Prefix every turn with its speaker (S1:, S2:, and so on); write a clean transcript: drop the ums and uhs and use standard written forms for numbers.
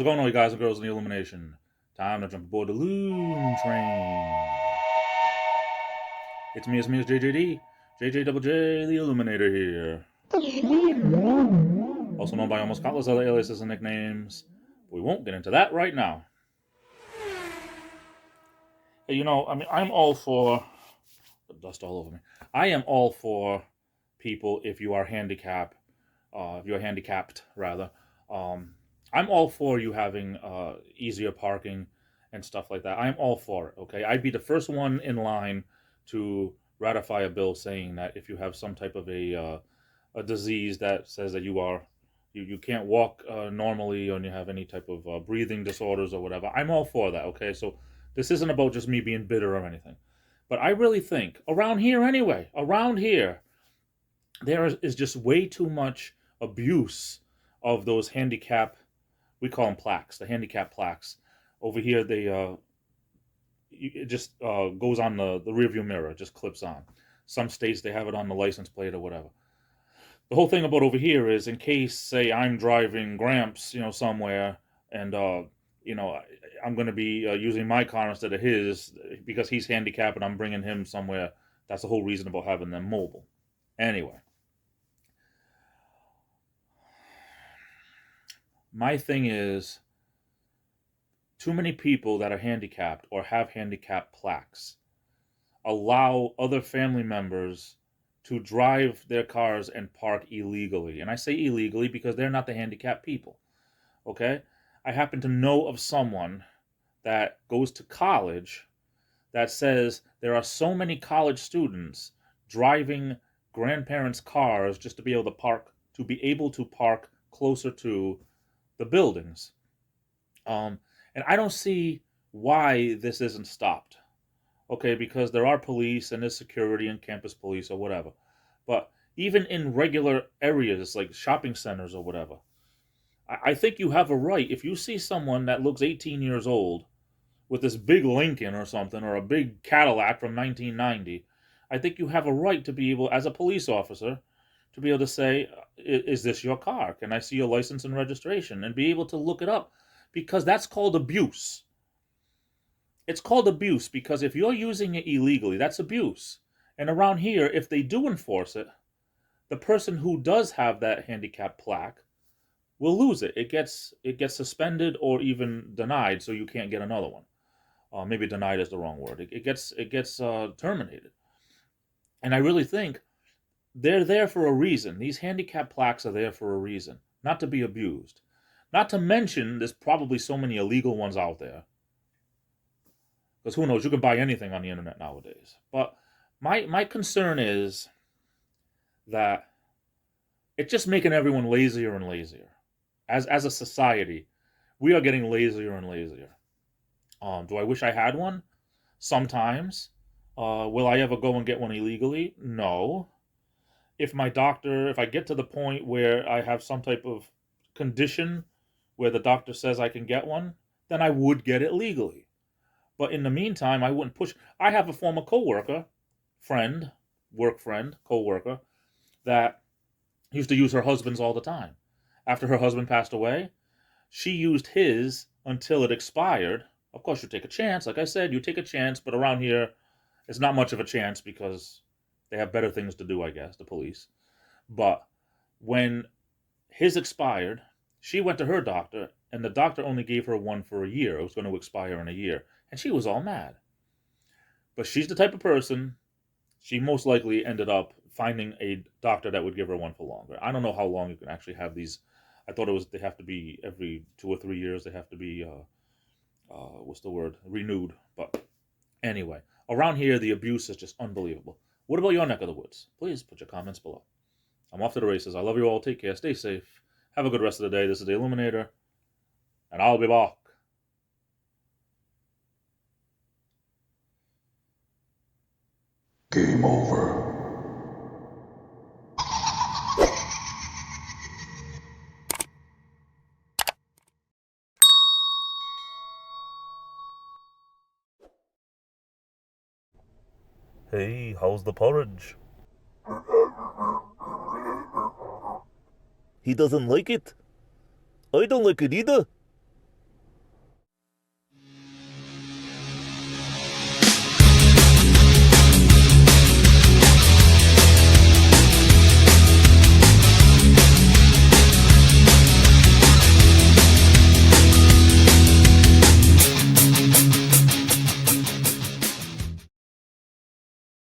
S1: it going on, you guys and girls in the Illumination? Time to jump aboard the Loon Train. It's me, it's JJD. JJ Double J, the Illuminator here. Also known by almost countless other aliases and nicknames. We won't get into that right now. Hey, I'm all for... Dust all over me. I am all for people if you are handicapped, rather. I'm all for you having easier parking and stuff like that. I'm all for it, okay? I'd be the first one in line to ratify a bill saying that if you have some type of a disease that says that you can't walk normally, or you have any type of breathing disorders or whatever, I'm all for that, okay? So this isn't about just me being bitter or anything. But I really think, around here, there is just way too much abuse of those handicap, we call them plaques, the handicap plaques. Over here, it just goes on the rearview mirror, it just clips on. Some states, they have it on the license plate or whatever. The whole thing about over here is, in case, say, I'm driving Gramps, somewhere, and, I'm going to be using my car instead of his because he's handicapped and I'm bringing him somewhere. That's the whole reason about having them mobile. Anyway. My thing is, too many people that are handicapped or have handicap plaques allow other family members to drive their cars and park illegally. And I say illegally because they're not the handicapped people. Okay? I happen to know of someone that goes to college that says there are so many college students driving grandparents' cars just to be able to park closer to the buildings. And I don't see why this isn't stopped. Okay, because there are police and there's security and campus police or whatever. But even in regular areas like shopping centers or whatever, I think you have a right. If you see someone that looks 18 years old with this big Lincoln or something, or a big Cadillac from 1990, I think you have a right to be able, as a police officer, to be able to say, is this your car? Can I see your license and registration? And be able to look it up. Because that's called abuse. It's called abuse because if you're using it illegally, that's abuse. And around here, if they do enforce it, the person who does have that handicap plaque will lose it. It gets suspended or even denied, so you can't get another one. Maybe denied is the wrong word. It gets terminated. And I really think they're there for a reason. These handicap plaques are there for a reason, not to be abused. Not to mention, there's probably so many illegal ones out there. Because who knows, you can buy anything on the internet nowadays. But my concern is that it's just making everyone lazier and lazier. As a society, we are getting lazier and lazier. Do I wish I had one? Sometimes. Will I ever go and get one illegally? No. If I get to the point where I have some type of condition where the doctor says I can get one, then I would get it legally. But in the meantime, I wouldn't push. I have a former coworker, work friend, coworker, that used to use her husband's all the time. After her husband passed away, she used his until it expired. Of course, you take a chance. Like I said, you take a chance, but around here, it's not much of a chance because they have better things to do, I guess, the police. But when his expired, she went to her doctor, and the doctor only gave her one for a year. It was going to expire in a year. And she was all mad. But she's the type of person, she most likely ended up finding a doctor that would give her one for longer. I don't know how long you can actually have these. I thought they have to be every 2 or 3 years. They have to be, renewed. But anyway, around here, the abuse is just unbelievable. What about your neck of the woods? Please put your comments below. I'm off to the races. I love you all. Take care. Stay safe. Have a good rest of the day. This is the Illuminator, and I'll be back.
S2: Game over.
S1: Hey, how's the porridge? He doesn't like it? I don't like it either.